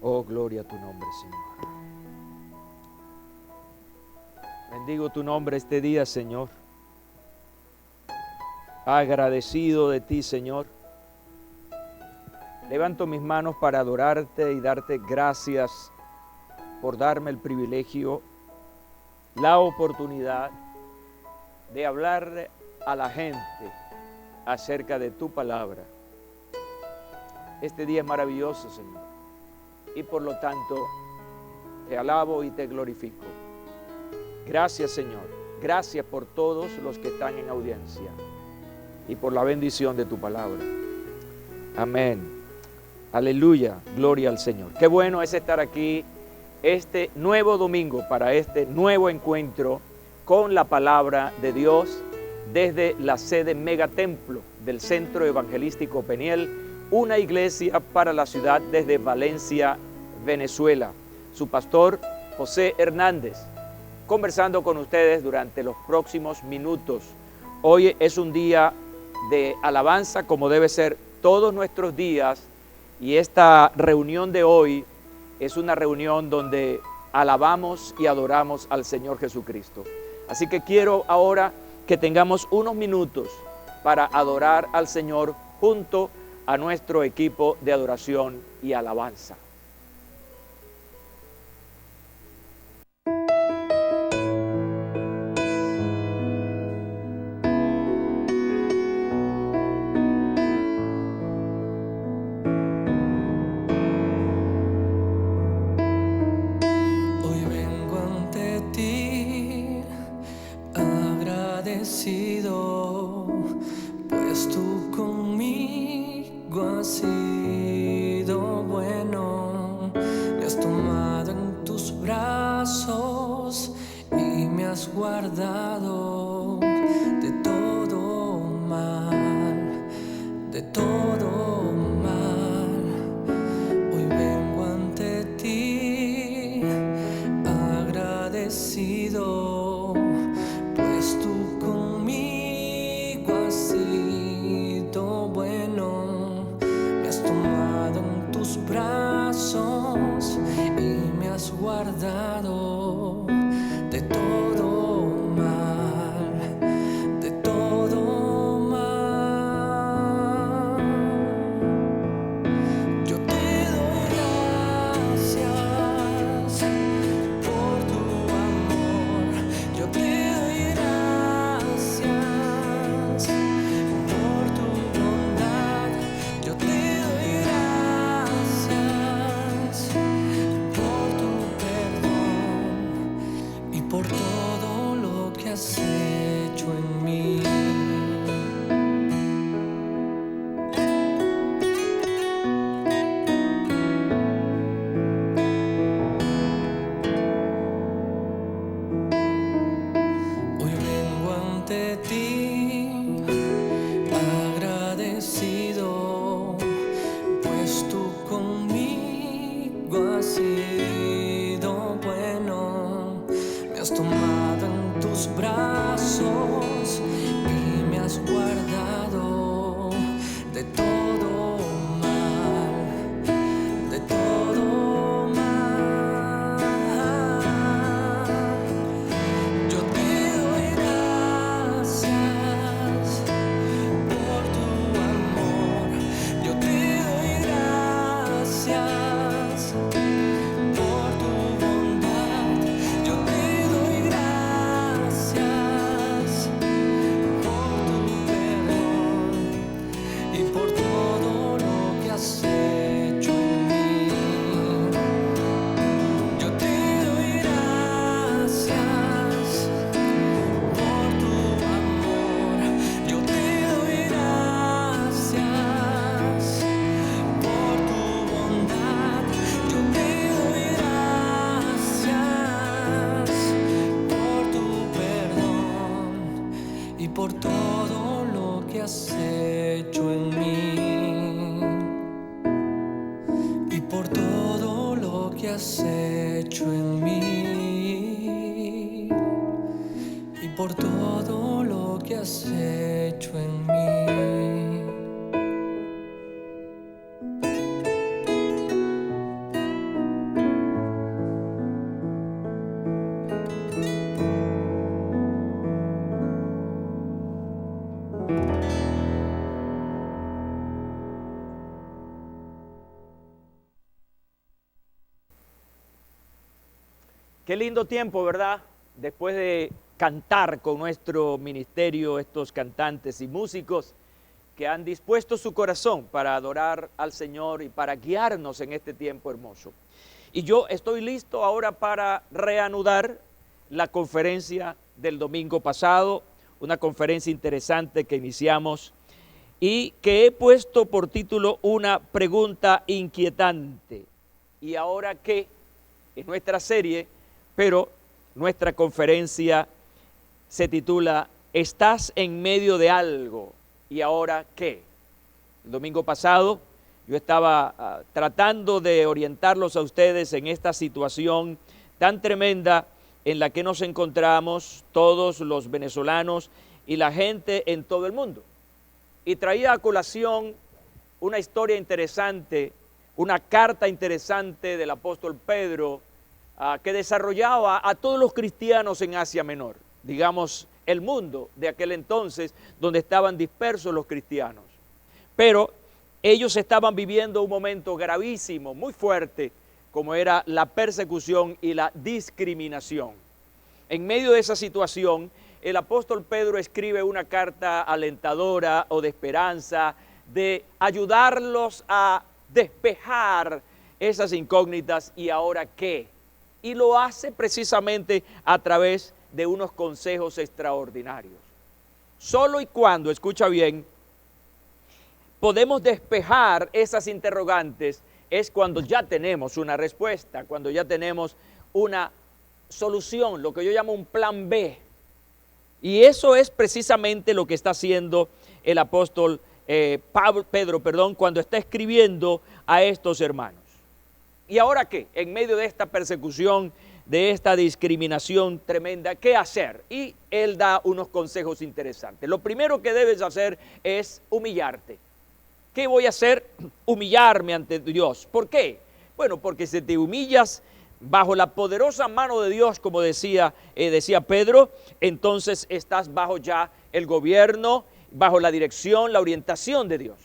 Oh, gloria a tu nombre, Señor. Bendigo tu nombre este día, Señor. Agradecido de ti, Señor. Levanto mis manos para adorarte y darte gracias por darme el privilegio, la oportunidad de hablar a la gente acerca de tu palabra. Este día es maravilloso, Señor, y por lo tanto te alabo y te glorifico. Gracias, Señor. Gracias por todos los que están en audiencia y por la bendición de tu palabra. Amén. Aleluya. Gloria al Señor. Qué bueno es estar aquí este nuevo domingo para este nuevo encuentro con la palabra de Dios desde la sede Megatemplo del Centro Evangelístico Peniel, una iglesia para la ciudad desde Valencia, Venezuela. Su pastor José Hernández, conversando con ustedes durante los próximos minutos. Hoy es un día de alabanza, como debe ser todos nuestros días, y esta reunión de hoy es una reunión donde alabamos y adoramos al Señor Jesucristo. Así que quiero ahora que tengamos unos minutos para adorar al Señor junto a nuestro equipo de adoración y alabanza. Pues tú conmigo has sido bueno, me has tomado en tus brazos y me has guardado de todo mal, de todo mal. Hoy vengo ante ti agradecido, pues tú conmigo has sido bueno, me has tomado en tus brazos y me has guardado de todo mal, de todo mal. Yo te doy gracias por tu amor, yo te doy gracias por tu bondad, yo te doy gracias por tu perdón y por todo lo que has hecho en mí. Hoy vengo ante ti agradecido, pues tú conmigo has sido bueno, me has tomado en tus brazos y me has guardado de todo mal, de todo mal. Yo te doy gracias por tu amor, yo te doy gracias por tu bondad, yo te doy gracias por tu perdón y por todo lo que has hecho en mí. Yo te doy gracias por tu amor, yo te doy gracias por tu bondad, yo te doy gracias por tu perdón y por todo lo que has hecho en mí, y por todo lo que has hecho en mí, y por todo lo que has hecho en mí. Qué lindo tiempo, ¿verdad? Después de cantar con nuestro ministerio, estos cantantes y músicos que han dispuesto su corazón para adorar al Señor y para guiarnos en este tiempo hermoso. Y yo estoy listo ahora para reanudar la conferencia del domingo pasado, una conferencia interesante que iniciamos y que he puesto por título una pregunta inquietante. ¿Y ahora qué? Es nuestra serie, pero nuestra conferencia se titula ¿Estás en medio de algo? ¿Y ahora qué? El domingo pasado yo estaba tratando de orientarlos a ustedes en esta situación tan tremenda en la que nos encontramos todos los venezolanos y la gente en todo el mundo. Y traía a colación una historia interesante, una carta interesante del apóstol Pedro que desarrollaba a todos los cristianos en Asia Menor, digamos el mundo de aquel entonces donde estaban dispersos los cristianos. Pero ellos estaban viviendo un momento gravísimo, muy fuerte, como era la persecución y la discriminación. En medio de esa situación, el apóstol Pedro escribe una carta alentadora o de esperanza, de ayudarlos a despejar esas incógnitas. ¿Y ahora qué? Y lo hace precisamente a través de unos consejos extraordinarios. Solo y cuando, escucha bien, podemos despejar esas interrogantes es cuando ya tenemos una respuesta, cuando ya tenemos una solución, lo que yo llamo un plan B. Y eso es precisamente lo que está haciendo el apóstol Pedro, cuando está escribiendo a estos hermanos. ¿Y ahora qué? En medio de esta persecución, de esta discriminación tremenda, ¿qué hacer? Y él da unos consejos interesantes. Lo primero que debes hacer es humillarte. ¿Qué voy a hacer? Humillarme ante Dios. ¿Por qué? Bueno, porque si te humillas bajo la poderosa mano de Dios, como decía Pedro, entonces estás bajo ya el gobierno, bajo la dirección, la orientación de Dios.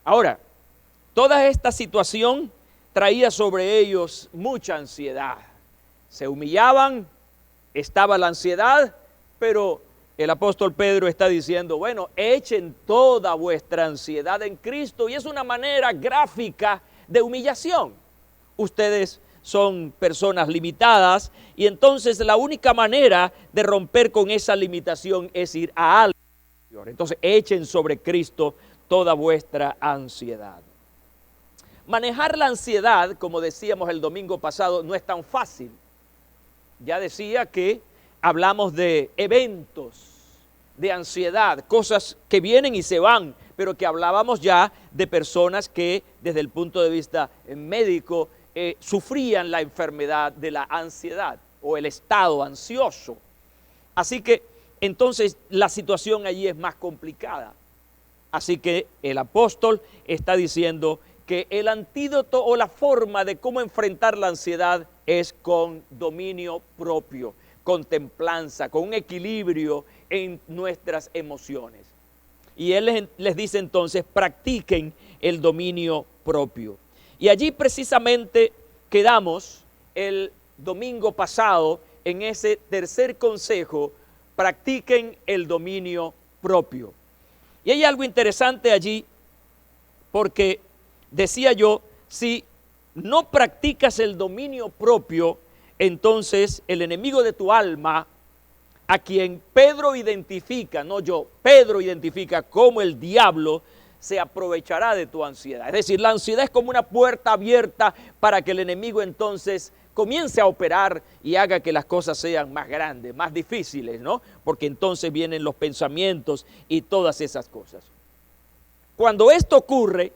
Ahora, toda esta situación traía sobre ellos mucha ansiedad. Se humillaban, estaba la ansiedad, pero el apóstol Pedro está diciendo, bueno, echen toda vuestra ansiedad en Cristo, y es una manera gráfica de humillación. Ustedes son personas limitadas y entonces la única manera de romper con esa limitación es ir a algo. Entonces echen sobre Cristo toda vuestra ansiedad. Manejar la ansiedad, como decíamos el domingo pasado, no es tan fácil. Ya decía que hablamos de eventos de ansiedad, cosas que vienen y se van, pero que hablábamos ya de personas que desde el punto de vista médico sufrían la enfermedad de la ansiedad o el estado ansioso. Así que entonces la situación allí es más complicada. Así que el apóstol está diciendo que el antídoto o la forma de cómo enfrentar la ansiedad es con dominio propio, con templanza, con un equilibrio en nuestras emociones. Y él les dice entonces, practiquen el dominio propio. Y allí precisamente quedamos el domingo pasado en ese tercer consejo, practiquen el dominio propio. Y hay algo interesante allí, porque decía yo, si no practicas el dominio propio, entonces el enemigo de tu alma, a quien Pedro identifica, no yo, Pedro identifica como el diablo, se aprovechará de tu ansiedad. Es decir, la ansiedad es como una puerta abierta para que el enemigo entonces comience a operar y haga que las cosas sean más grandes, más difíciles, ¿no? Porque entonces vienen los pensamientos y todas esas cosas. Cuando esto ocurre,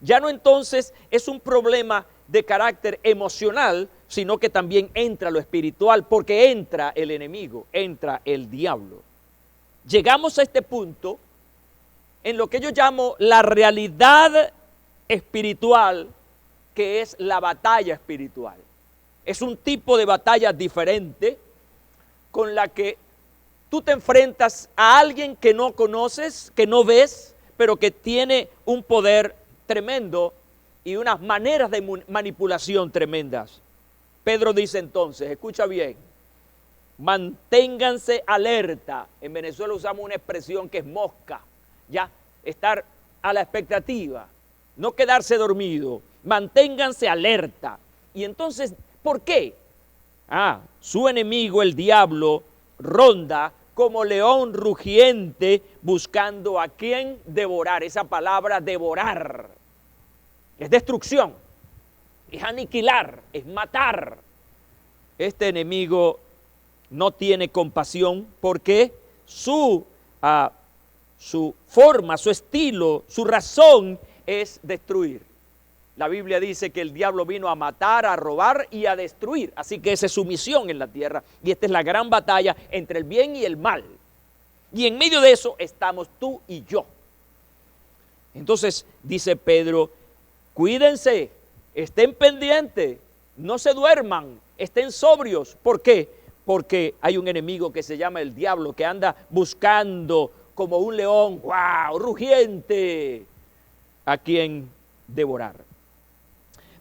ya no entonces es un problema de carácter emocional, sino que también entra lo espiritual, porque entra el enemigo, entra el diablo. Llegamos a este punto en lo que yo llamo la realidad espiritual, que es la batalla espiritual. Es un tipo de batalla diferente con la que tú te enfrentas a alguien que no conoces, que no ves, pero que tiene un poder tremendo y unas maneras de manipulación tremendas. Pedro dice entonces, escucha bien, manténganse alerta. En Venezuela usamos una expresión que es mosca, ya, estar a la expectativa, no quedarse dormido, manténganse alerta. Y entonces, ¿por qué? Su enemigo, el diablo, ronda como león rugiente buscando a quien devorar. Esa palabra devorar es destrucción, es aniquilar, es matar. Este enemigo no tiene compasión porque su forma, su estilo, su razón es destruir. La Biblia dice que el diablo vino a matar, a robar y a destruir. Así que esa es su misión en la tierra. Y esta es la gran batalla entre el bien y el mal. Y en medio de eso estamos tú y yo. Entonces dice Pedro, cuídense, estén pendientes, no se duerman, estén sobrios. ¿Por qué? Porque hay un enemigo que se llama el diablo, que anda buscando como un león, ¡wow!, rugiente, a quien devorar.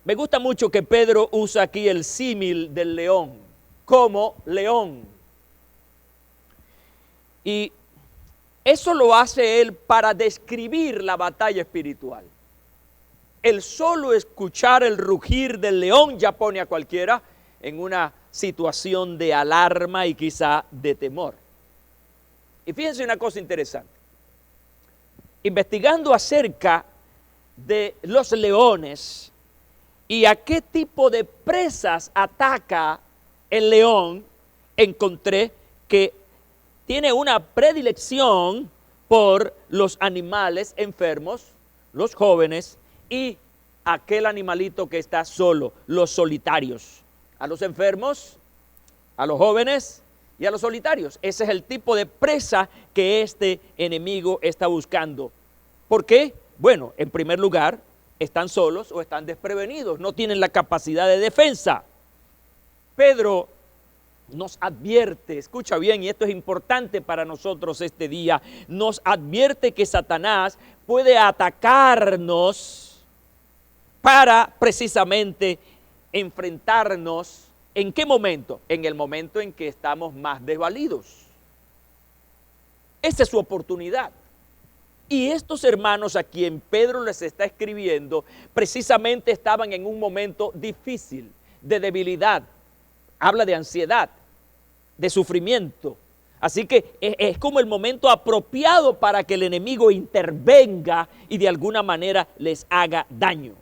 Me gusta mucho que Pedro usa aquí el símil del león, como león. Y eso lo hace él para describir la batalla espiritual. El solo escuchar el rugir del león ya pone a cualquiera en una situación de alarma y quizá de temor. Y fíjense una cosa interesante. Investigando acerca de los leones y a qué tipo de presas ataca el león, encontré que tiene una predilección por los animales enfermos, los jóvenes y aquel animalito que está solo, los solitarios. A los enfermos, a los jóvenes y a los solitarios. Ese es el tipo de presa que este enemigo está buscando. ¿Por qué? Bueno, en primer lugar, están solos o están desprevenidos, no tienen la capacidad de defensa. Pedro nos advierte, escucha bien, y esto es importante para nosotros este día, nos advierte que Satanás puede atacarnos para precisamente enfrentarnos. ¿En qué momento? En el momento en que estamos más desvalidos. Esa es su oportunidad. Y estos hermanos a quien Pedro les está escribiendo, precisamente estaban en un momento difícil, de debilidad. Habla de ansiedad, de sufrimiento. Así que es como el momento apropiado para que el enemigo intervenga y de alguna manera les haga daño.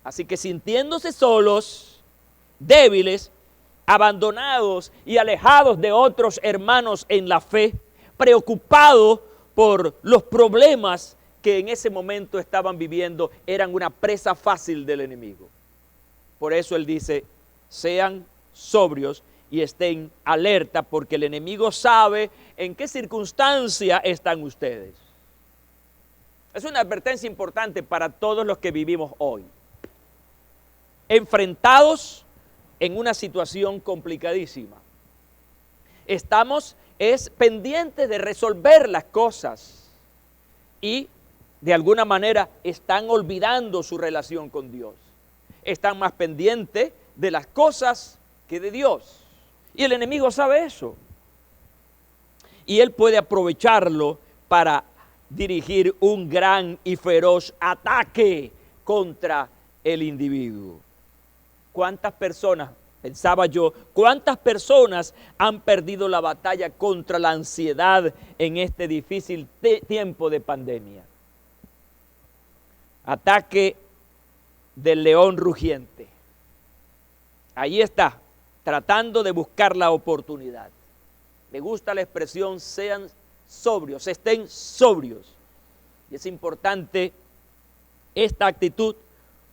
Así que sintiéndose solos, débiles, abandonados y alejados de otros hermanos en la fe, preocupados por los problemas que en ese momento estaban viviendo, eran una presa fácil del enemigo. Por eso él dice, sean sobrios y estén alerta, porque el enemigo sabe en qué circunstancia están ustedes. Es una advertencia importante para todos los que vivimos hoy, enfrentados en una situación complicadísima. Estamos pendientes de resolver las cosas y de alguna manera están olvidando su relación con Dios. Están más pendientes de las cosas que de Dios. Y el enemigo sabe eso. Y él puede aprovecharlo para dirigir un gran y feroz ataque contra el individuo. ¿Cuántas personas, pensaba yo, cuántas personas han perdido la batalla contra la ansiedad en este difícil tiempo de pandemia? Ataque del león rugiente. Ahí está, tratando de buscar la oportunidad. Me gusta la expresión, sean sobrios, estén sobrios. Y es importante esta actitud,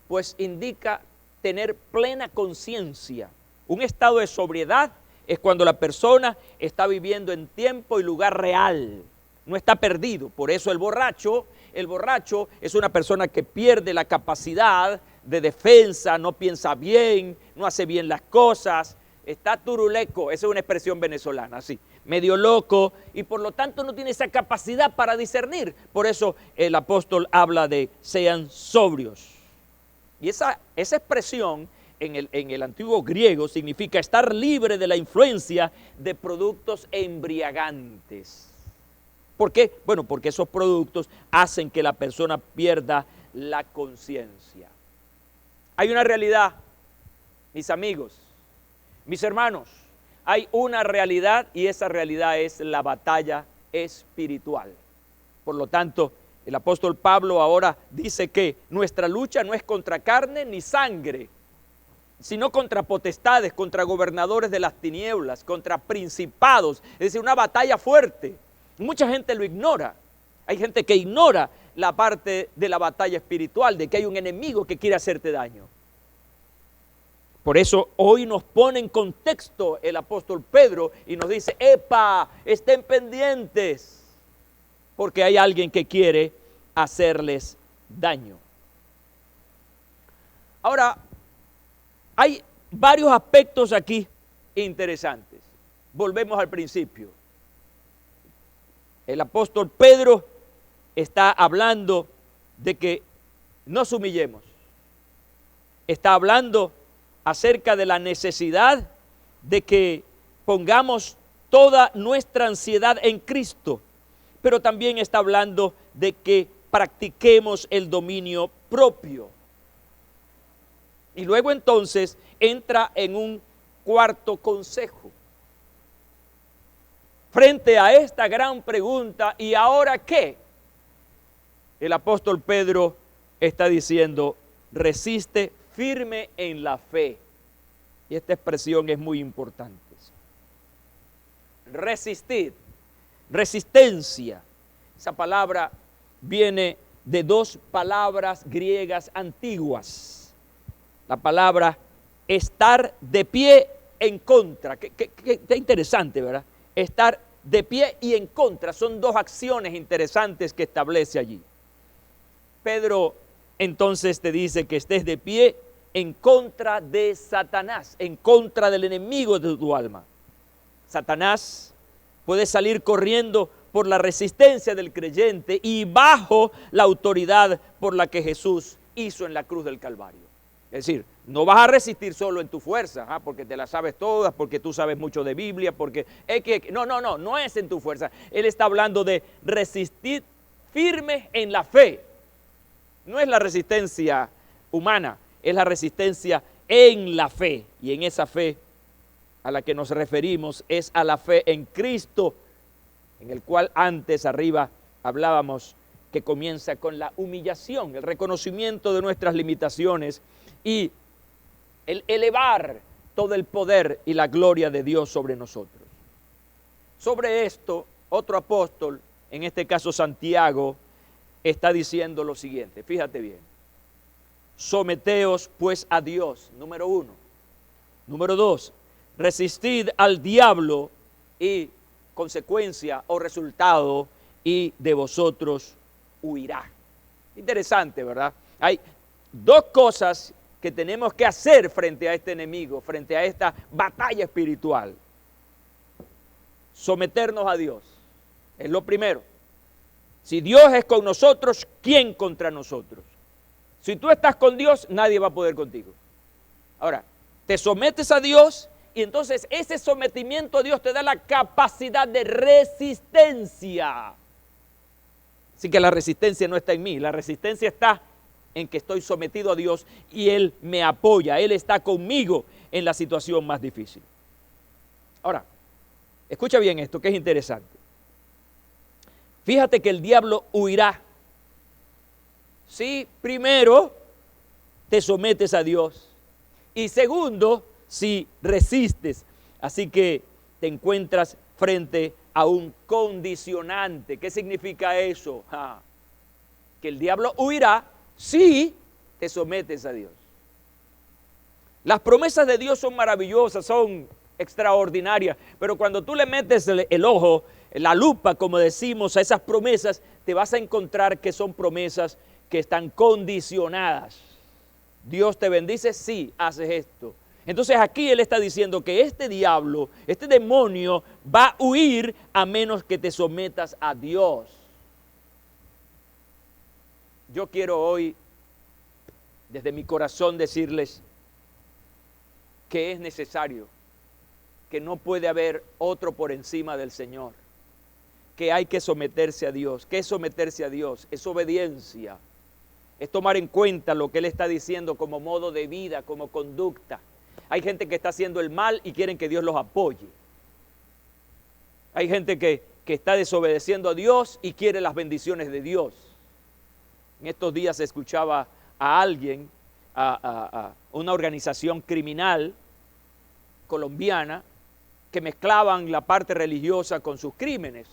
pues indica tener plena conciencia. Un estado de sobriedad es cuando la persona está viviendo en tiempo y lugar real, no está perdido. Por eso el borracho es una persona que pierde la capacidad de defensa, no piensa bien, no hace bien las cosas, está turuleco, esa es una expresión venezolana, así, medio loco, y por lo tanto no tiene esa capacidad para discernir. Por eso el apóstol habla de sean sobrios. Y esa expresión en el antiguo griego significa estar libre de la influencia de productos embriagantes. ¿Por qué? Bueno, porque esos productos hacen que la persona pierda la conciencia. Hay una realidad, mis amigos, mis hermanos, hay una realidad y esa realidad es la batalla espiritual. Por lo tanto, el apóstol Pablo ahora dice que nuestra lucha no es contra carne ni sangre, sino contra potestades, contra gobernadores de las tinieblas, contra principados, es decir, una batalla fuerte. Mucha gente lo ignora. Hay gente que ignora la parte de la batalla espiritual, de que hay un enemigo que quiere hacerte daño. Por eso hoy nos pone en contexto el apóstol Pedro y nos dice, ¡epa! Estén pendientes, porque hay alguien que quiere hacerles daño. Ahora, hay varios aspectos aquí interesantes. Volvemos al principio. El apóstol Pedro está hablando de que nos humillemos. Está hablando acerca de la necesidad de que pongamos toda nuestra ansiedad en Cristo, pero también está hablando de que practiquemos el dominio propio. Y luego entonces entra en un cuarto consejo. Frente a esta gran pregunta, ¿y ahora qué? El apóstol Pedro está diciendo, resiste firme en la fe. Y esta expresión es muy importante. Resistir, resistencia. Esa palabra viene de dos palabras griegas antiguas. La palabra estar de pie en contra. Qué interesante, ¿verdad? Estar de pie y en contra. Son dos acciones interesantes que establece allí. Pedro entonces te dice que estés de pie en contra de Satanás, en contra del enemigo de tu alma. Satanás puede salir corriendo por la resistencia del creyente y bajo la autoridad por la que Jesús hizo en la cruz del Calvario. Es decir, no vas a resistir solo en tu fuerza, porque te las sabes todas, porque tú sabes mucho de Biblia, porque no es en tu fuerza. Él está hablando de resistir firme en la fe. No es la resistencia humana, es la resistencia en la fe. Y en esa fe a la que nos referimos es a la fe en Cristo, en el cual antes arriba hablábamos que comienza con la humillación, el reconocimiento de nuestras limitaciones y el elevar todo el poder y la gloria de Dios sobre nosotros. Sobre esto, otro apóstol, en este caso Santiago, está diciendo lo siguiente, fíjate bien. Someteos pues a Dios, número 1. Número 2, resistid al diablo y consecuencia o resultado y de vosotros huirá. Interesante, ¿verdad? Hay dos cosas que tenemos que hacer frente a este enemigo, frente a esta batalla espiritual. Someternos a Dios, es lo primero. Si Dios es con nosotros, ¿quién contra nosotros? Si tú estás con Dios, nadie va a poder contigo. Ahora, te sometes a Dios y entonces ese sometimiento a Dios te da la capacidad de resistencia. Así que la resistencia no está en mí, la resistencia está en que estoy sometido a Dios y Él me apoya, Él está conmigo en la situación más difícil. Ahora, escucha bien esto que es interesante. Fíjate que el diablo huirá si primero te sometes a Dios y segundo, si resistes. Así que te encuentras frente a un condicionante. ¿Qué significa eso? Que el diablo huirá si te sometes a Dios. Las promesas de Dios son maravillosas, son extraordinarias, pero cuando tú le metes el ojo, la lupa, como decimos, a esas promesas, te vas a encontrar que son promesas que están condicionadas. Dios te bendice si haces esto. Entonces aquí Él está diciendo que este diablo, este demonio va a huir a menos que te sometas a Dios. Yo quiero hoy, desde mi corazón, decirles que es necesario, que no puede haber otro por encima del Señor, que hay que someterse a Dios. ¿Qué es someterse a Dios? Es obediencia, es tomar en cuenta lo que Él está diciendo como modo de vida, como conducta. Hay gente que está haciendo el mal y quieren que Dios los apoye. Hay gente que está desobedeciendo a Dios y quiere las bendiciones de Dios. En estos días escuchaba a alguien, a una organización criminal colombiana, que mezclaban la parte religiosa con sus crímenes,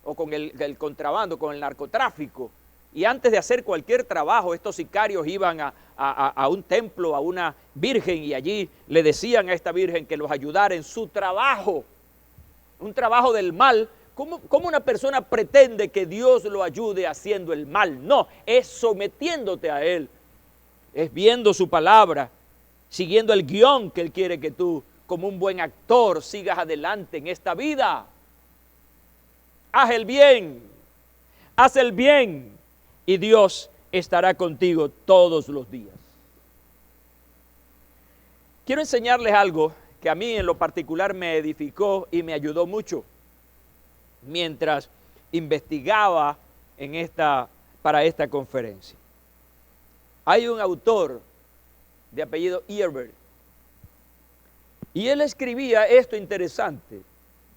o con el contrabando, con el narcotráfico. Y antes de hacer cualquier trabajo, estos sicarios iban a un templo, a una virgen, y allí le decían a esta virgen que los ayudara en su trabajo, un trabajo del mal. ¿Cómo una persona pretende que Dios lo ayude haciendo el mal? No, es sometiéndote a Él, es viendo su palabra, siguiendo el guión que Él quiere que tú, como un buen actor, sigas adelante en esta vida. Haz el bien, haz el bien, y Dios estará contigo todos los días. Quiero enseñarles algo que a mí en lo particular me edificó y me ayudó mucho mientras investigaba para esta conferencia. Hay un autor de apellido Ehrberg, y él escribía esto interesante: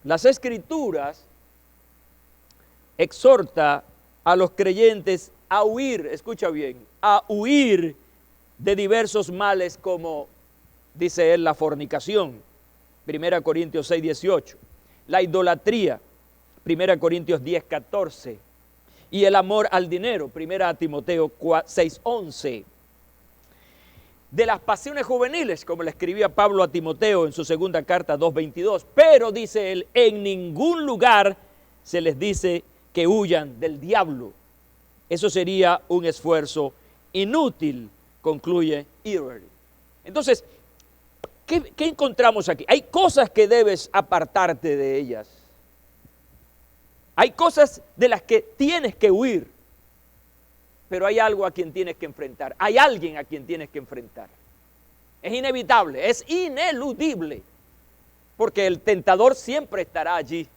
las Escrituras exhorta a los creyentes a huir, escucha bien, a huir de diversos males, como dice él, la fornicación, 1 Corintios 6, 18, la idolatría, 1 Corintios 10, 14, y el amor al dinero, 1 Timoteo 6, 11. De las pasiones juveniles, como le escribía Pablo a Timoteo en su segunda carta 2:22, pero dice él, en ningún lugar se les dice que huyan del diablo. Eso sería un esfuerzo inútil, concluye Ehrberg. Entonces, ¿qué encontramos aquí? Hay cosas que debes apartarte de ellas. Hay cosas de las que tienes que huir. Pero hay algo a quien tienes que enfrentar. Hay alguien a quien tienes que enfrentar. Es inevitable, es ineludible, porque el tentador siempre estará allí.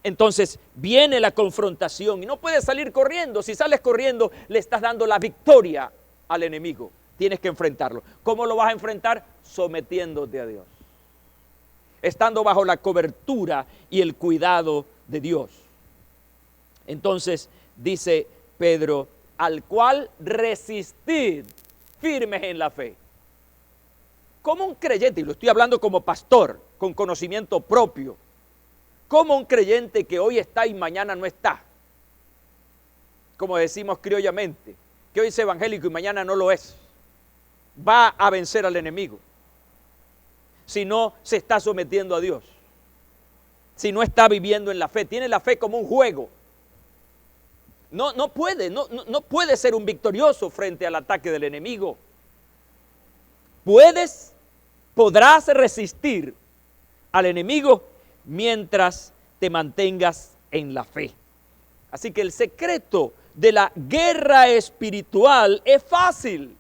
Entonces viene la confrontación y no puedes salir corriendo. Si sales corriendo, le estás dando la victoria al enemigo. Tienes que enfrentarlo. ¿Cómo lo vas a enfrentar? Sometiéndote a Dios, estando bajo la cobertura y el cuidado de Dios. Entonces dice Pedro, al cual resistid firmes en la fe. Como un creyente, y lo estoy hablando como pastor, con conocimiento propio, como un creyente que hoy está y mañana no está, como decimos criollamente, que hoy es evangélico y mañana no lo es, va a vencer al enemigo, si no se está sometiendo a Dios, si no está viviendo en la fe, tiene la fe como un juego. No puede ser un victorioso frente al ataque del enemigo. Podrás resistir al enemigo mientras te mantengas en la fe. Así que el secreto de la guerra espiritual es fácil.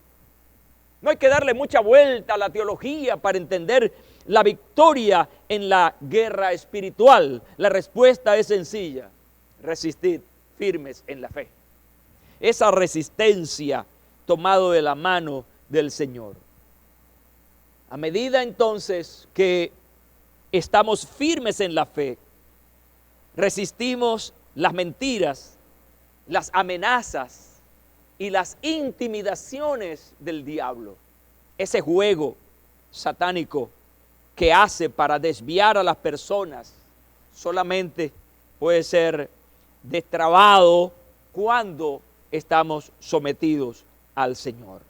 No hay que darle mucha vuelta a la teología para entender la victoria en la guerra espiritual. La respuesta es sencilla: resistir firmes en la fe. Esa resistencia tomado de la mano del Señor. A medida entonces que estamos firmes en la fe, resistimos las mentiras, las amenazas y las intimidaciones del diablo. Ese juego satánico que hace para desviar a las personas solamente puede ser destrabado cuando estamos sometidos al Señor.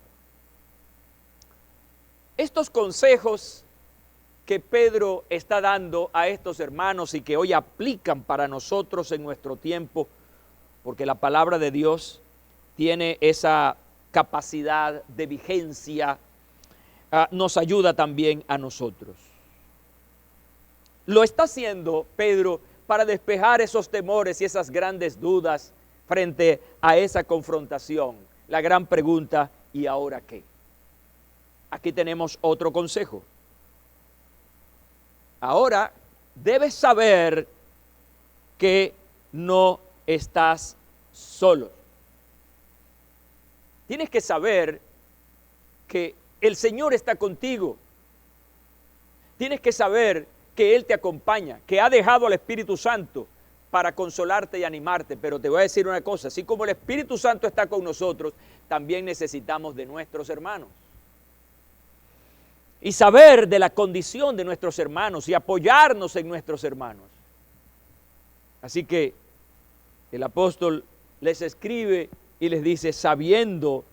Estos consejos que Pedro está dando a estos hermanos y que hoy aplican para nosotros en nuestro tiempo, porque la palabra de Dios tiene esa capacidad de vigencia, nos ayuda también a nosotros. Lo está haciendo Pedro para despejar esos temores y esas grandes dudas frente a esa confrontación. La gran pregunta, ¿y ahora qué? Aquí tenemos otro consejo. Ahora debes saber que no estás solo. Tienes que saber que el Señor está contigo. Tienes que saber que Él te acompaña, que ha dejado al Espíritu Santo para consolarte y animarte. Pero te voy a decir una cosa, así como el Espíritu Santo está con nosotros, también necesitamos de nuestros hermanos. Y saber de la condición de nuestros hermanos y apoyarnos en nuestros hermanos. Así que el apóstol les escribe y les dice, sabiendo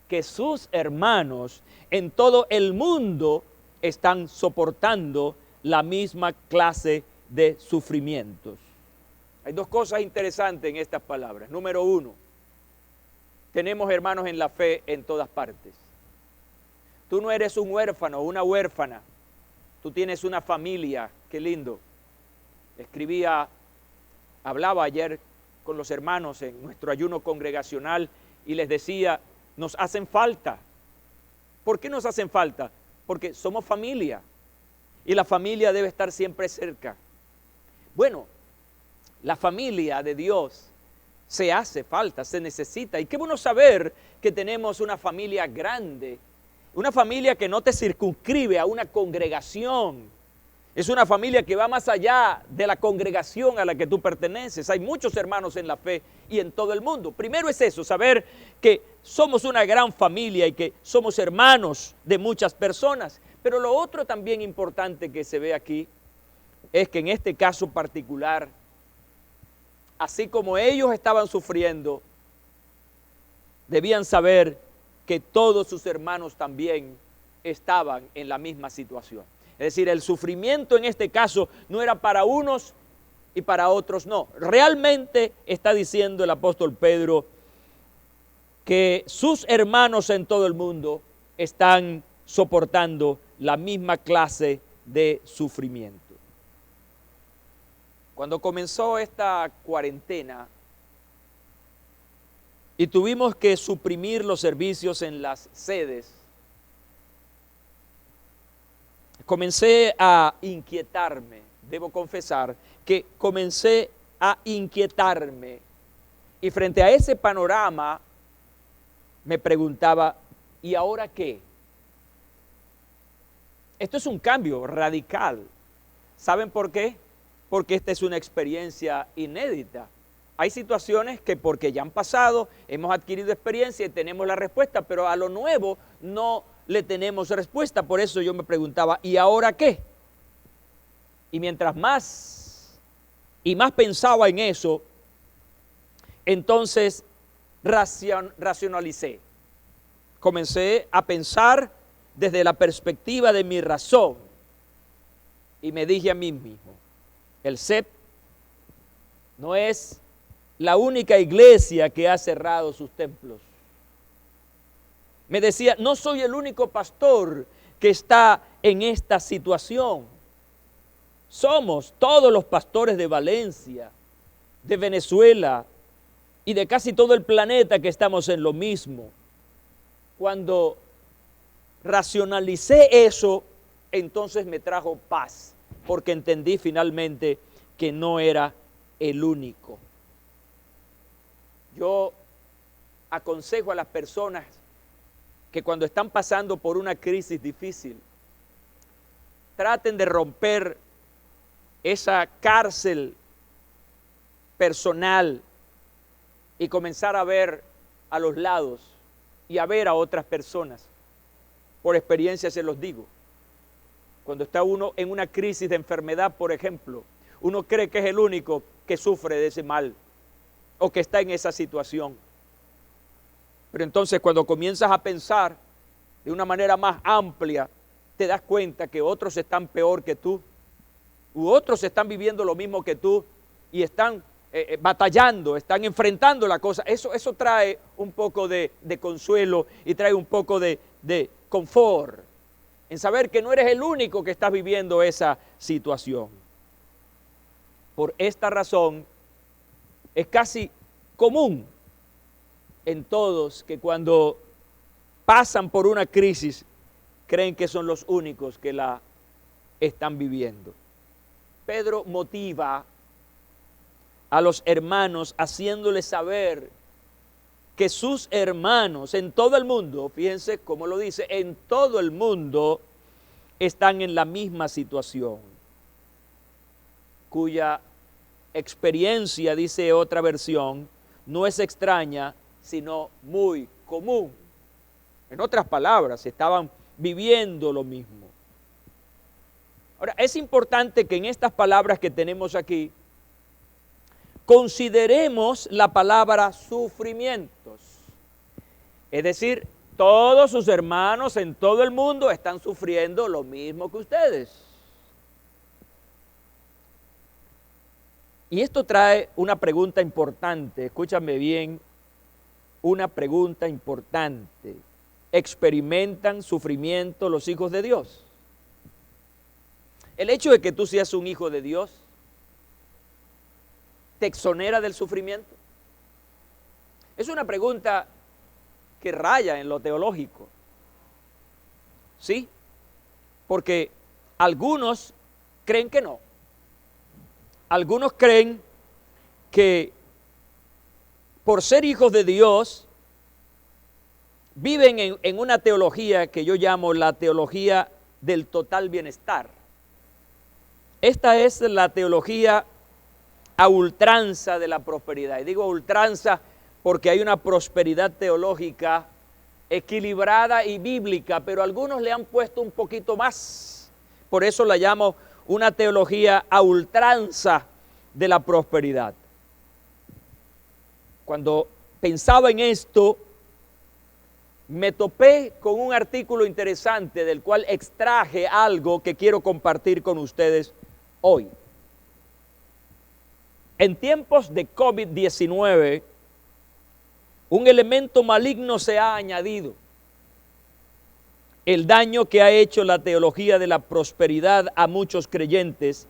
que sus hermanos en todo el mundo están soportando la misma clase de sufrimientos. Hay dos cosas interesantes en estas palabras. Número uno, tenemos hermanos en la fe en todas partes. Tú no eres un huérfano o una huérfana, tú tienes una familia, qué lindo. Hablaba ayer con los hermanos en nuestro ayuno congregacional y les decía, nos hacen falta. ¿Por qué nos hacen falta? Porque somos familia y la familia debe estar siempre cerca. Bueno, la familia de Dios se hace falta, se necesita. Y qué bueno saber que tenemos una familia grande, una familia que no te circunscribe a una congregación. Es una familia que va más allá de la congregación a la que tú perteneces. Hay muchos hermanos en la fe y en todo el mundo. Primero es eso, saber que somos una gran familia y que somos hermanos de muchas personas. Pero lo otro también importante que se ve aquí es que en este caso particular, así como ellos estaban sufriendo, debían saber que todos sus hermanos también estaban en la misma situación. Es decir, el sufrimiento en este caso no era para unos y para otros no. Realmente está diciendo el apóstol Pedro que sus hermanos en todo el mundo están soportando la misma clase de sufrimiento. Cuando comenzó esta cuarentena y tuvimos que suprimir los servicios en las sedes, comencé a inquietarme, debo confesar que comencé a inquietarme y frente a ese panorama me preguntaba, ¿y ahora qué? Esto es un cambio radical. ¿Saben por qué? Porque esta es una experiencia inédita. Hay situaciones que porque ya han pasado, hemos adquirido experiencia y tenemos la respuesta, pero a lo nuevo no le tenemos respuesta. Por eso yo me preguntaba, ¿y ahora qué? Y mientras más y más pensaba en eso, entonces racionalicé. Comencé a pensar desde la perspectiva de mi razón y me dije a mí mismo, el CEP no es la única iglesia que ha cerrado sus templos. Me decía, no soy el único pastor que está en esta situación. Somos todos los pastores de Valencia, de Venezuela y de casi todo el planeta que estamos en lo mismo. Cuando racionalicé eso, entonces me trajo paz, porque entendí finalmente que no era el único. Yo aconsejo a las personas que cuando están pasando por una crisis difícil, traten de romper esa cárcel personal y comenzar a ver a los lados y a ver a otras personas. Por experiencia se los digo. Cuando está uno en una crisis de enfermedad, por ejemplo, uno cree que es el único que sufre de ese mal o que está en esa situación. Pero entonces cuando comienzas a pensar de una manera más amplia, te das cuenta que otros están peor que tú, u otros están viviendo lo mismo que tú y están batallando, están enfrentando la cosa. Eso trae un poco de consuelo y trae un poco de confort en saber que no eres el único que estás viviendo esa situación. Por esta razón, es casi común en todos que cuando pasan por una crisis creen que son los únicos que la están viviendo. Pedro motiva a los hermanos haciéndoles saber que sus hermanos en todo el mundo, fíjense cómo lo dice, en todo el mundo están en la misma situación, cuya experiencia, dice otra versión, no es extraña, sino muy común. En otras palabras, estaban viviendo lo mismo. Ahora, es importante que en estas palabras que tenemos aquí, consideremos la palabra sufrimientos. Es decir, todos sus hermanos en todo el mundo están sufriendo lo mismo que ustedes. Y esto trae una pregunta importante, escúchame bien, una pregunta importante. ¿Experimentan sufrimiento los hijos de Dios? El hecho de que tú seas un hijo de Dios, ¿te exonera del sufrimiento? Es una pregunta que raya en lo teológico. ¿Sí? Porque algunos creen que no. Algunos creen que por ser hijos de Dios, viven en una teología que yo llamo la teología del total bienestar. Esta es la teología a ultranza de la prosperidad. Y digo ultranza porque hay una prosperidad teológica equilibrada y bíblica, pero algunos le han puesto un poquito más. Por eso la llamo una teología a ultranza de la prosperidad. Cuando pensaba en esto, me topé con un artículo interesante del cual extraje algo que quiero compartir con ustedes hoy. En tiempos de COVID-19, un elemento maligno se ha añadido. El daño que ha hecho la teología de la prosperidad a muchos creyentes,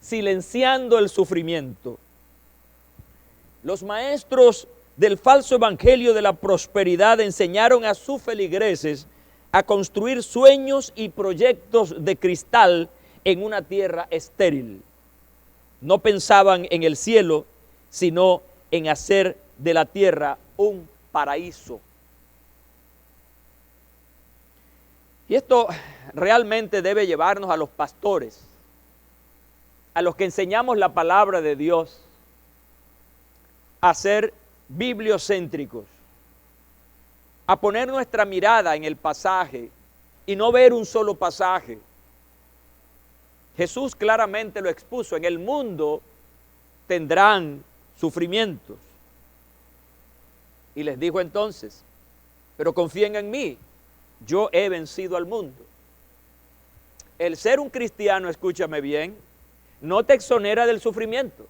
silenciando el sufrimiento. Los maestros del falso evangelio de la prosperidad enseñaron a sus feligreses a construir sueños y proyectos de cristal en una tierra estéril. No pensaban en el cielo, sino en hacer de la tierra un paraíso. Y esto realmente debe llevarnos a los pastores, a los que enseñamos la palabra de Dios, a ser bibliocéntricos, a poner nuestra mirada en el pasaje y no ver un solo pasaje. Jesús claramente lo expuso: en el mundo tendrán sufrimientos. Y les dijo entonces: pero confíen en mí, yo he vencido al mundo. El ser un cristiano, escúchame bien, no te exonera del sufrimiento,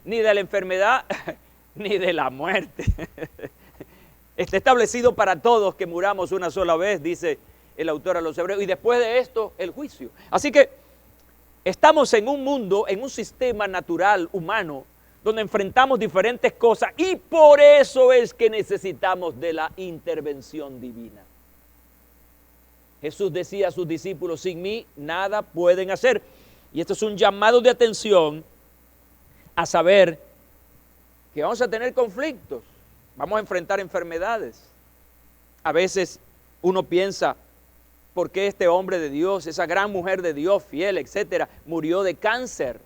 ni de la enfermedad, ni de la muerte. Está establecido para todos que muramos una sola vez, dice el autor a los Hebreos, y después de esto, el juicio. Así que estamos en un mundo, en un sistema natural, humano, donde enfrentamos diferentes cosas, y por eso es que necesitamos de la intervención divina. Jesús decía a sus discípulos: sin mí nada pueden hacer. Y esto es un llamado de atención a saber que vamos a tener conflictos, vamos a enfrentar enfermedades. A veces uno piensa: ¿por qué este hombre de Dios, esa gran mujer de Dios, fiel, etcétera, murió de cáncer?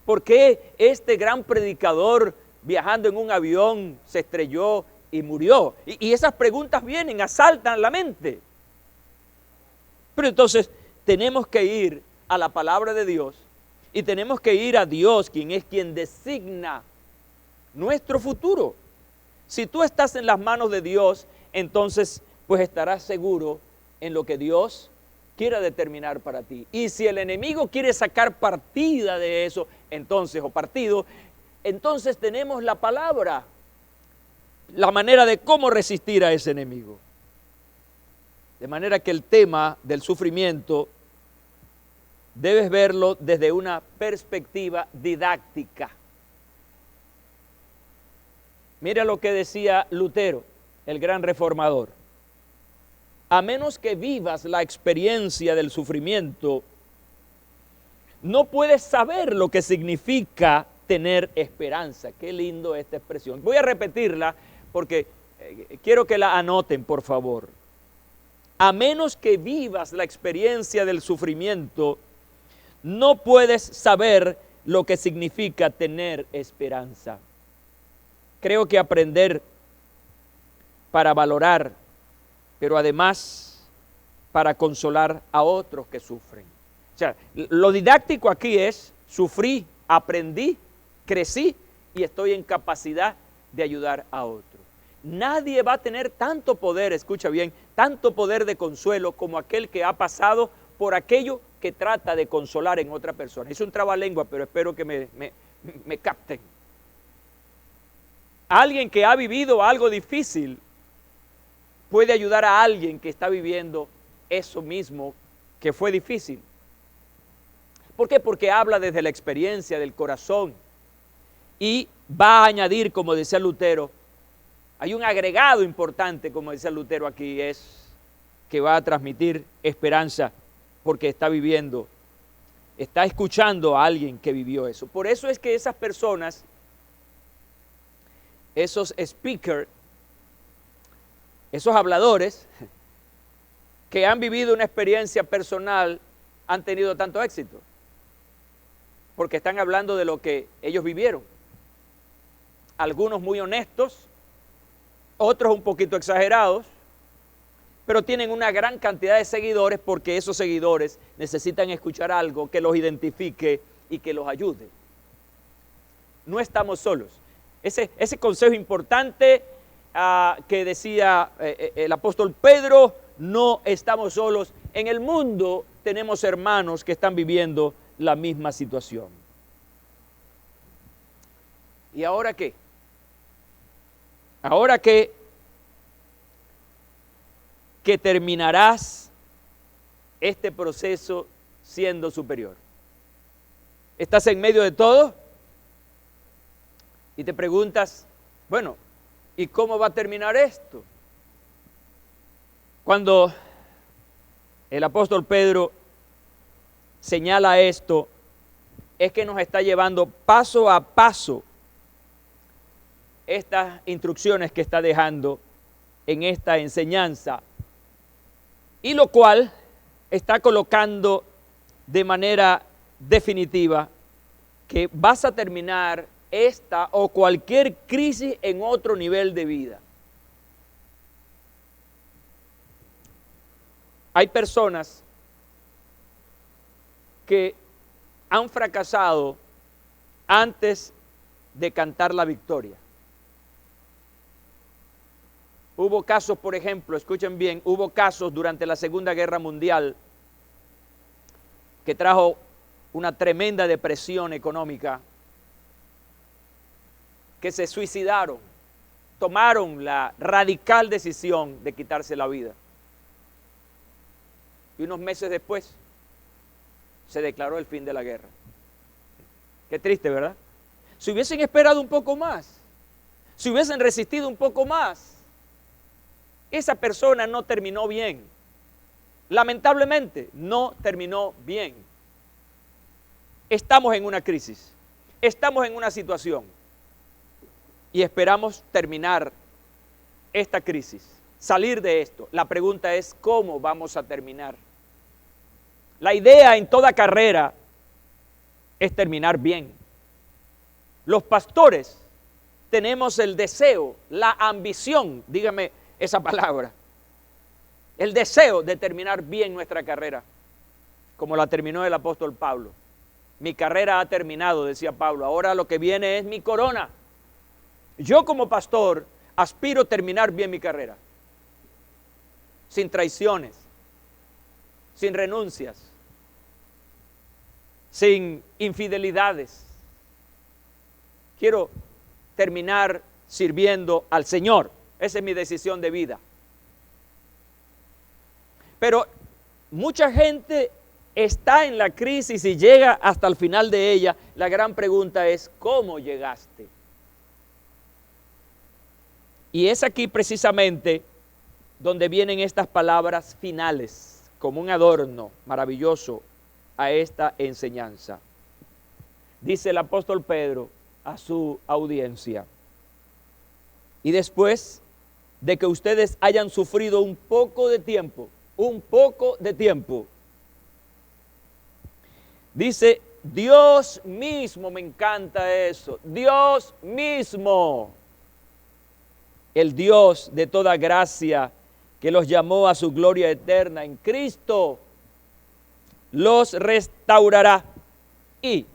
¿Por qué este gran predicador viajando en un avión se estrelló y murió? Y esas preguntas vienen, asaltan la mente. Pero entonces tenemos que ir a la palabra de Dios y tenemos que ir a Dios, quien es quien designa nuestro futuro. Si tú estás en las manos de Dios, entonces pues estarás seguro en lo que Dios quiera determinar para ti. Y si el enemigo quiere sacar partida de eso, entonces, o partido, entonces tenemos la palabra, la manera de cómo resistir a ese enemigo. De manera que el tema del sufrimiento debes verlo desde una perspectiva didáctica. Mira lo que decía Lutero, el gran reformador: a menos que vivas la experiencia del sufrimiento, no puedes saber lo que significa tener esperanza. Qué lindo esta expresión. Voy a repetirla porque quiero que la anoten, por favor. A menos que vivas la experiencia del sufrimiento, no puedes saber lo que significa tener esperanza. Creo que aprender para valorar, pero además para consolar a otros que sufren. O sea, lo didáctico aquí es: sufrí, aprendí, crecí y estoy en capacidad de ayudar a otros. Nadie va a tener tanto poder, escucha bien, tanto poder de consuelo como aquel que ha pasado por aquello que trata de consolar en otra persona. Es un trabalengua, pero espero que me capten. Alguien que ha vivido algo difícil puede ayudar a alguien que está viviendo eso mismo que fue difícil. ¿Por qué? Porque habla desde la experiencia del corazón y va a añadir, como decía Lutero, hay un agregado importante, como decía Lutero aquí, es que va a transmitir esperanza porque está viviendo, está escuchando a alguien que vivió eso. Por eso es que esas personas, esos speakers, esos habladores que han vivido una experiencia personal han tenido tanto éxito, porque están hablando de lo que ellos vivieron. Algunos muy honestos, otros un poquito exagerados, pero tienen una gran cantidad de seguidores porque esos seguidores necesitan escuchar algo que los identifique y que los ayude. No estamos solos. Ese consejo importante que decía el apóstol Pedro: no estamos solos. En el mundo tenemos hermanos que están viviendo la misma situación. ¿Y ahora qué? Ahora que terminarás este proceso siendo superior. Estás en medio de todo y te preguntas, bueno, ¿y cómo va a terminar esto? Cuando el apóstol Pedro señala esto, es que nos está llevando paso a paso estas instrucciones que está dejando en esta enseñanza, y lo cual está colocando de manera definitiva que vas a terminar esta o cualquier crisis en otro nivel de vida. Hay personas que han fracasado antes de cantar la victoria. Hubo casos, por ejemplo, escuchen bien, hubo casos durante la Segunda Guerra Mundial que trajo una tremenda depresión económica, que se suicidaron, tomaron la radical decisión de quitarse la vida. Y unos meses después se declaró el fin de la guerra. Qué triste, ¿verdad? Si hubiesen esperado un poco más, si hubiesen resistido un poco más, esa persona no terminó bien. Lamentablemente, no terminó bien. Estamos en una crisis, estamos en una situación y esperamos terminar esta crisis, salir de esto. La pregunta es, ¿cómo vamos a terminar? La idea en toda carrera es terminar bien. Los pastores tenemos el deseo, la ambición, dígame esa palabra, el deseo de terminar bien nuestra carrera, como la terminó el apóstol Pablo. Mi carrera ha terminado, decía Pablo, ahora lo que viene es mi corona. Yo como pastor aspiro a terminar bien mi carrera, sin traiciones, sin renuncias, sin infidelidades. Quiero terminar sirviendo al Señor. Esa es mi decisión de vida. Pero mucha gente está en la crisis y llega hasta el final de ella. La gran pregunta es, ¿cómo llegaste? Y es aquí precisamente donde vienen estas palabras finales, como un adorno maravilloso a esta enseñanza. Dice el apóstol Pedro a su audiencia: y después de que ustedes hayan sufrido un poco de tiempo, dice, Dios mismo, me encanta eso, Dios mismo, el Dios de toda gracia que los llamó a su gloria eterna en Cristo, los restaurará y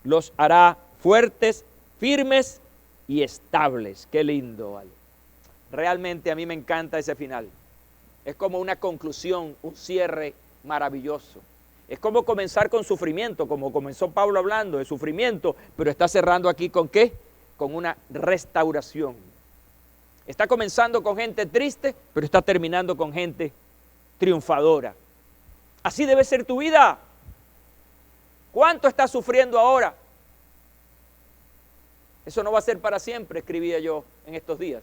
los hará fuertes, firmes y estables. Qué lindo, ¿vale? Realmente a mí me encanta ese final. Es como una conclusión, un cierre maravilloso. Es como comenzar con sufrimiento, como comenzó Pablo hablando de sufrimiento, pero está cerrando aquí ¿con qué? Con una restauración. Está comenzando con gente triste, pero está terminando con gente triunfadora. Así debe ser tu vida. ¿Cuánto estás sufriendo ahora? Eso no va a ser para siempre, escribía yo en estos días.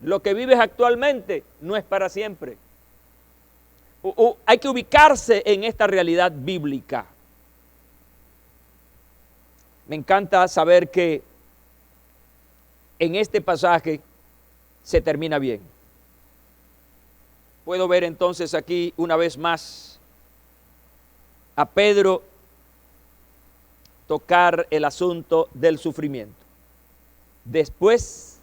Lo que vives actualmente no es para siempre. Hay que ubicarse en esta realidad bíblica. Me encanta saber que en este pasaje se termina bien. Puedo ver entonces aquí una vez más a Pedro tocar el asunto del sufrimiento. Después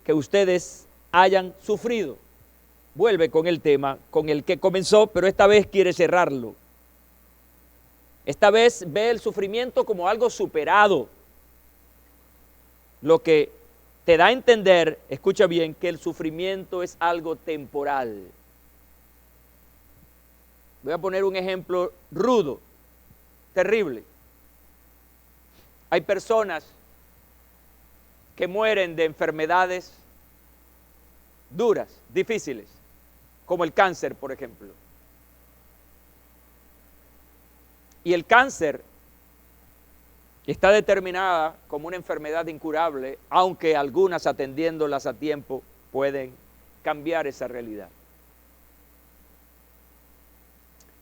que ustedes hayan sufrido, vuelve con el tema con el que comenzó, pero esta vez quiere cerrarlo. Esta vez ve el sufrimiento como algo superado. Lo que te da a entender, escucha bien, que el sufrimiento es algo temporal. Voy a poner un ejemplo rudo, terrible. Hay personas que mueren de enfermedades duras, difíciles, como el cáncer, por ejemplo. Y el cáncer está determinada como una enfermedad incurable, aunque algunas, atendiéndolas a tiempo, pueden cambiar esa realidad.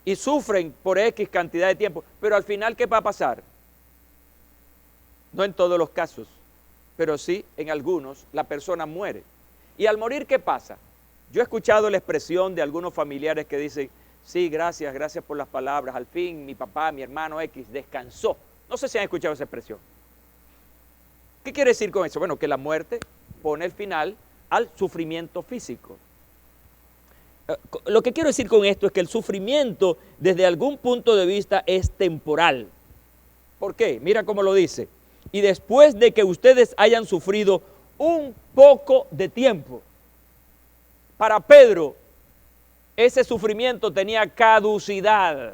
Y sufren por X cantidad de tiempo, pero al final, ¿qué va a pasar? No en todos los casos, pero sí en algunos, la persona muere. Y al morir, ¿qué pasa? Yo he escuchado la expresión de algunos familiares que dicen, sí, gracias por las palabras, al fin mi papá, mi hermano X descansó. No sé si han escuchado esa expresión. ¿Qué quiere decir con eso? Bueno, que la muerte pone el final al sufrimiento físico. Lo que quiero decir con esto es que el sufrimiento, desde algún punto de vista, es temporal. ¿Por qué? Mira cómo lo dice. Y después de que ustedes hayan sufrido un poco de tiempo. Para Pedro, ese sufrimiento tenía caducidad.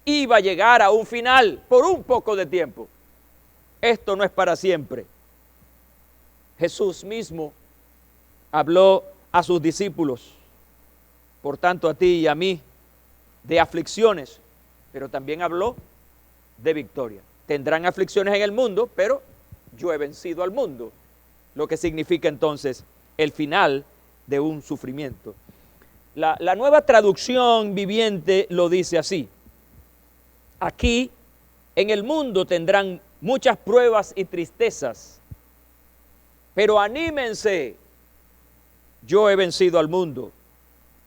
Iba a llegar a un final por un poco de tiempo. Esto no es para siempre. Jesús mismo habló a sus discípulos, por tanto a ti y a mí, de aflicciones, pero también habló de victoria. Tendrán aflicciones en el mundo, pero yo he vencido al mundo. Lo que significa entonces el final de un sufrimiento. La nueva traducción viviente lo dice así. Aquí en el mundo tendrán muchas pruebas y tristezas, pero anímense, yo he vencido al mundo,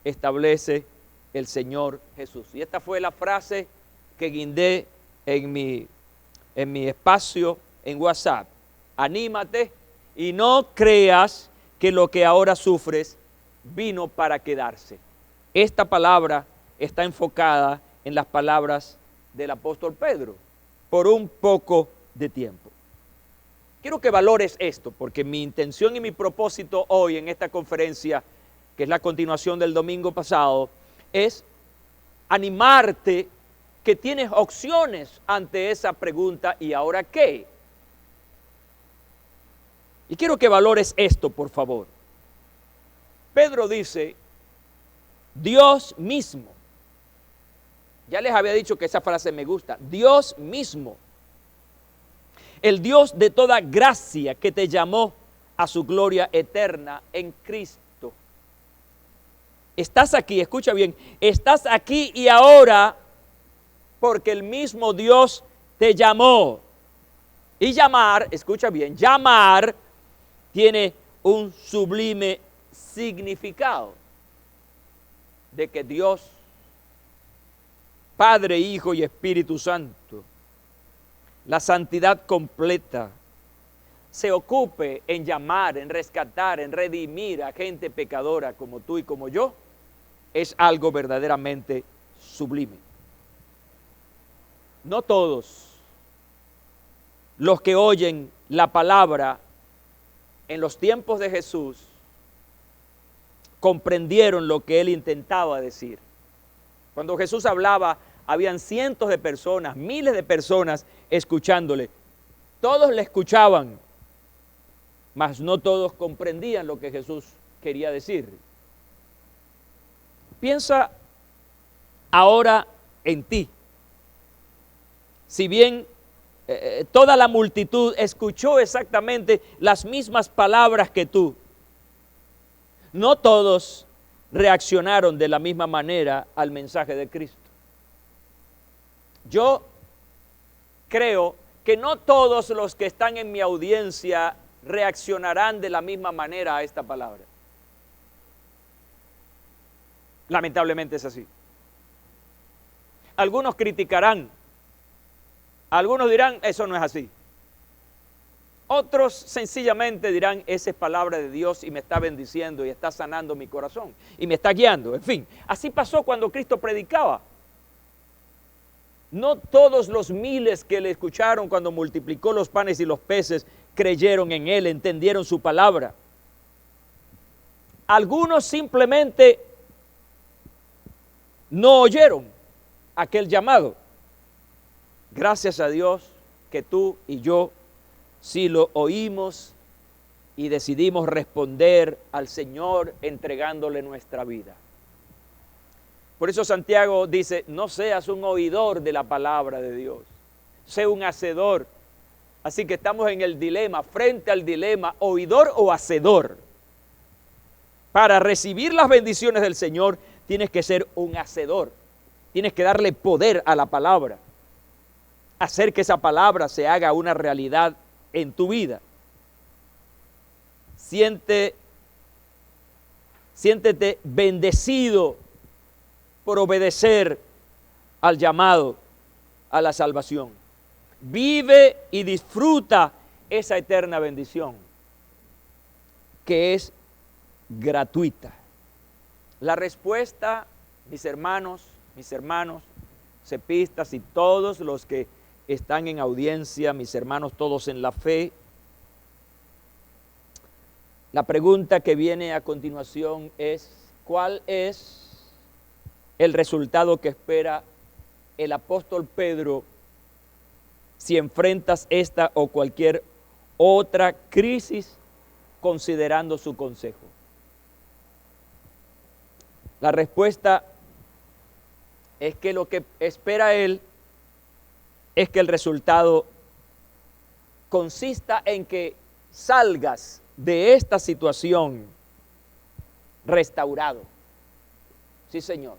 establece el Señor Jesús. Y esta fue la frase que guindé en mi espacio en WhatsApp. Anímate y no creas que lo que ahora sufres vino para quedarse. Esta palabra está enfocada en las palabras del apóstol Pedro, por un poco de tiempo. Quiero que valores esto, porque mi intención y mi propósito hoy en esta conferencia, que es la continuación del domingo pasado, es animarte que tienes opciones ante esa pregunta, ¿y ahora qué? Y quiero que valores esto, por favor. Pedro dice, Dios mismo. Ya les había dicho que esa frase me gusta. Dios mismo. El Dios de toda gracia que te llamó a su gloria eterna en Cristo. Estás aquí, escucha bien. Estás aquí y ahora porque el mismo Dios te llamó. Y llamar, escucha bien, llamar tiene un sublime significado de que Dios, Padre, Hijo y Espíritu Santo, la santidad completa, se ocupe en llamar, en rescatar, en redimir a gente pecadora como tú y como yo, es algo verdaderamente sublime. No todos los que oyen la palabra en los tiempos de Jesús comprendieron lo que él intentaba decir. Cuando Jesús hablaba, habían cientos de personas, miles de personas escuchándole. Todos le escuchaban, mas no todos comprendían lo que Jesús quería decir. Piensa ahora en ti. Si bien toda la multitud escuchó exactamente las mismas palabras que tú, no todos reaccionaron de la misma manera al mensaje de Cristo. Yo creo que no todos los que están en mi audiencia reaccionarán de la misma manera a esta palabra. Lamentablemente es así. Algunos criticarán, algunos dirán, eso no es así. Otros sencillamente dirán, esa es palabra de Dios y me está bendiciendo y está sanando mi corazón y me está guiando. En fin, así pasó cuando Cristo predicaba. No todos los miles que le escucharon cuando multiplicó los panes y los peces creyeron en él, entendieron su palabra. Algunos simplemente no oyeron aquel llamado. Gracias a Dios que tú y yo sí lo oímos y decidimos responder al Señor entregándole nuestra vida. Por eso Santiago dice, no seas un oidor de la palabra de Dios, sé un hacedor. Así que estamos en el dilema, frente al dilema, oidor o hacedor. Para recibir las bendiciones del Señor, tienes que ser un hacedor. Tienes que darle poder a la palabra. Hacer que esa palabra se haga una realidad en tu vida. Siéntete bendecido por obedecer al llamado a la salvación. Vive y disfruta esa eterna bendición que es gratuita. La respuesta, mis hermanos, cepistas y todos los que están en audiencia, mis hermanos todos en la fe, la pregunta que viene a continuación es, ¿cuál es el resultado que espera el apóstol Pedro si enfrentas esta o cualquier otra crisis considerando su consejo? La respuesta es que lo que espera él es que el resultado consista en que salgas de esta situación restaurado. Sí, Señor.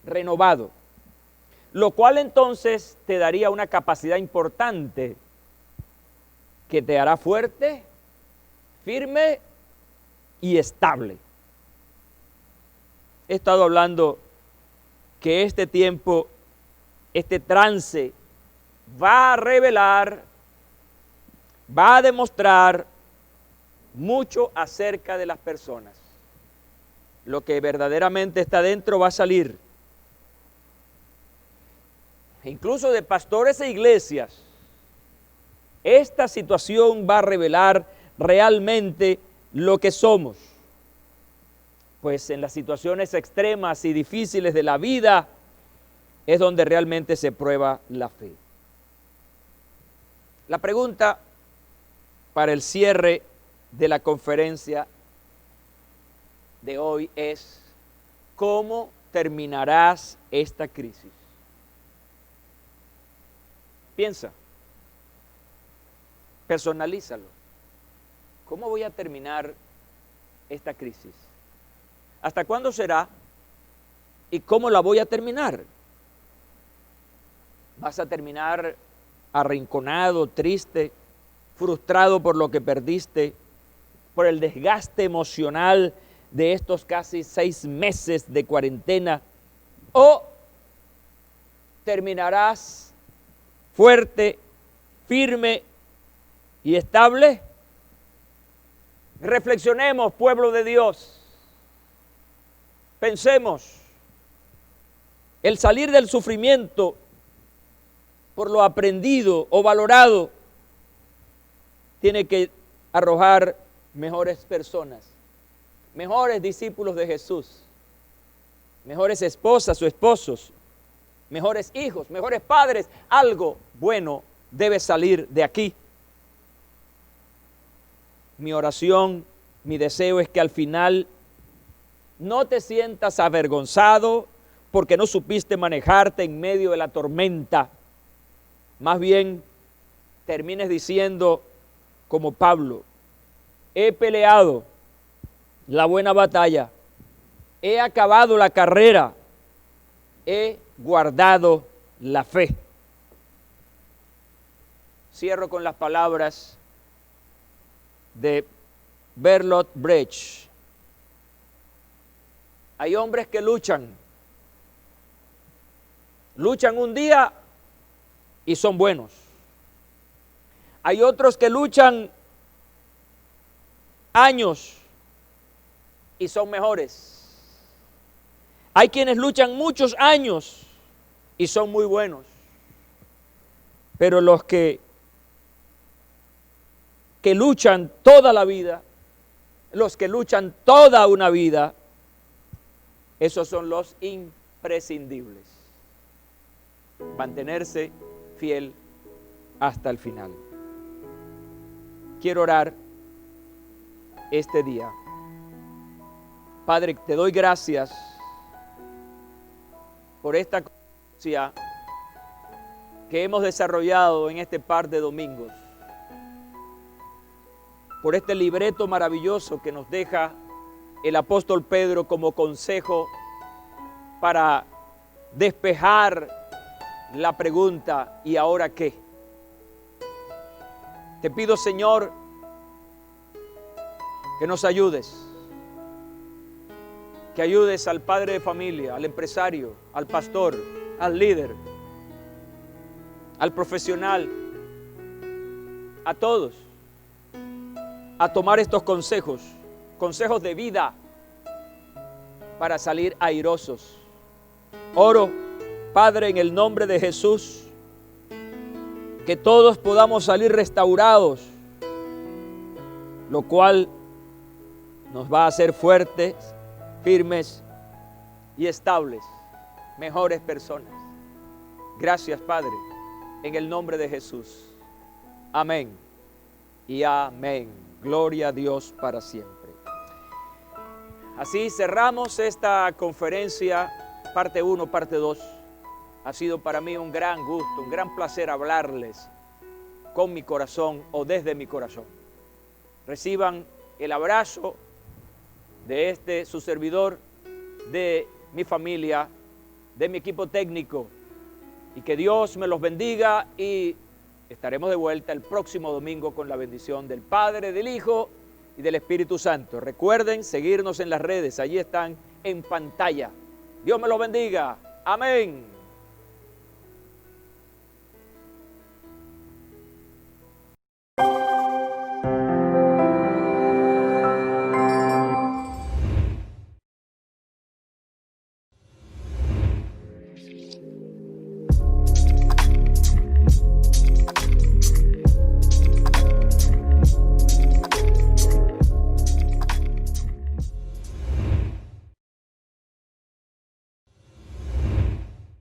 Renovado. Lo cual entonces te daría una capacidad importante que te hará fuerte, firme y estable. He estado hablando que este tiempo, este trance, va a revelar, va a demostrar mucho acerca de las personas. Lo que verdaderamente está dentro va a salir. Incluso de pastores e iglesias. Esta situación va a revelar realmente lo que somos. Pues en las situaciones extremas y difíciles de la vida es donde realmente se prueba la fe. La pregunta para el cierre de la conferencia de hoy es, ¿cómo terminarás esta crisis? Piensa, personalízalo. ¿Cómo voy a terminar esta crisis? ¿Hasta cuándo será? ¿Y cómo la voy a terminar? Vas a terminar arrinconado, triste, frustrado por lo que perdiste, por el desgaste emocional de estos casi 6 meses de cuarentena, o terminarás fuerte, firme y estable. Reflexionemos, pueblo de Dios. Pensemos, el salir del sufrimiento por lo aprendido o valorado tiene que arrojar mejores personas, mejores discípulos de Jesús, mejores esposas o esposos, mejores hijos, mejores padres. Algo bueno debe salir de aquí. Mi oración, mi deseo es que al final no te sientas avergonzado porque no supiste manejarte en medio de la tormenta. Más bien, termines diciendo como Pablo: he peleado la buena batalla, he acabado la carrera, he guardado la fe. Cierro con las palabras de Bertolt Brecht. Hay hombres que luchan un día y son buenos. Hay otros que luchan años y son mejores. Hay quienes luchan muchos años y son muy buenos. Pero los que luchan toda la vida, los que luchan toda una vida, esos son los imprescindibles. Mantenerse fiel hasta el final. Quiero orar este día. Padre, te doy gracias por esta conferencia que hemos desarrollado en este par de domingos, por este libreto maravilloso que nos deja el apóstol Pedro como consejo para despejar la pregunta: ¿y ahora qué? Te pido, Señor, que nos ayudes, que ayudes al padre de familia, al empresario, al pastor, al líder, al profesional, a todos, a tomar estos consejos de vida para salir airosos. Oro, Padre, en el nombre de Jesús, que todos podamos salir restaurados, lo cual nos va a hacer fuertes, firmes y estables, mejores personas. Gracias, Padre, en el nombre de Jesús. Amén y amén. Gloria a Dios para siempre. Así cerramos esta conferencia, parte 1, parte 2. Ha sido para mí un gran gusto, un gran placer hablarles con mi corazón o desde mi corazón. Reciban el abrazo de su servidor, de mi familia, de mi equipo técnico, y que Dios me los bendiga, y estaremos de vuelta el próximo domingo con la bendición del Padre, del Hijo y del Espíritu Santo. Recuerden seguirnos en las redes, allí están en pantalla. Dios me los bendiga. Amén.